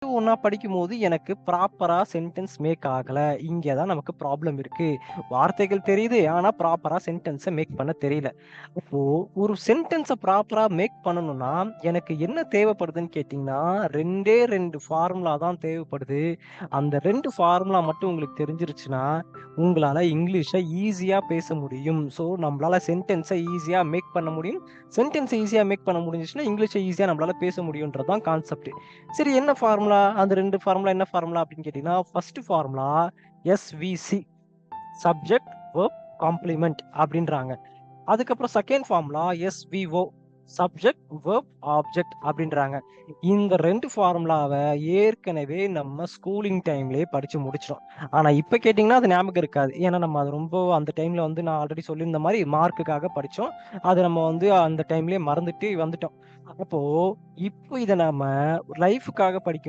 ஒண்ணா படிக்கும்போது எனக்கு ப்ராப்பரா சென்டென்ஸ் மேக் ஆகல. இங்க தான் நமக்கு ப்ராப்ளம் இருக்கு. வார்த்தைகள் தெரியுது. ஆனா ப்ராப்பரா சென்டென்ஸ மேக் பண்ண தெரியல. அப்போ ஒரு சென்டென்ஸ ப்ராப்பரா மேக் பண்ணணும்னா, எனக்கு என்ன தேவைப்படுதுன்னு கேட்டீங்கன்னா, 2டே 2 ஃபார்முலா தான் தேவைப்படுது. அந்த 2 ஃபார்முலா மட்டும் உங்களுக்கு தெரிஞ்சிருச்சுன்னா, உங்களால இங்கிலீஷ ஈஸியா பேச முடியும். ஸோ, நம்மளால சென்டென்ஸ ஈஸியா மேக் பண்ண முடியும். சென்டென்ஸ ஈஸியா மேக் பண்ண முடிஞ்சுச்சுன்னா, இங்கிலீஷ ஈஸியா நம்மளால பேச முடியும்ன்றது தான் கான்செப்ட். சரி என்ன ஃபார்முலா? அந்த 2 ஃபார்முலா என்ன ஃபார்முலா அப்படின்னு கேட்டீங்கன்னா, first formula SVC subject, verb, complement அப்படின்றாங்க. அதுக்கப்புறம் second formula SVO subject, verb, object அப்படின்றாங்க. இந்த 2 ஃபார்முலாவ ஏற்கனவே நம்ம ஸ்கூலிங் டைம்லயே படிச்சு முடிச்சுட்டோம். ஆனா இப்ப கேட்டீங்கன்னா, அது ஞாபகம் இருக்காது. ஏன்னா நம்ம அது ரொம்ப அந்த டைம்ல வந்து நான் ஆல்ரெடி சொல்லியிருந்த மாரி மார்க்குக்காக படிச்சோம். அது நம்ம வந்து அந்த டைம்லயே மறந்துட்டு வந்துட்டோம். அப்போ இப்போ இத நாம லைஃப்க்காக படிக்கும்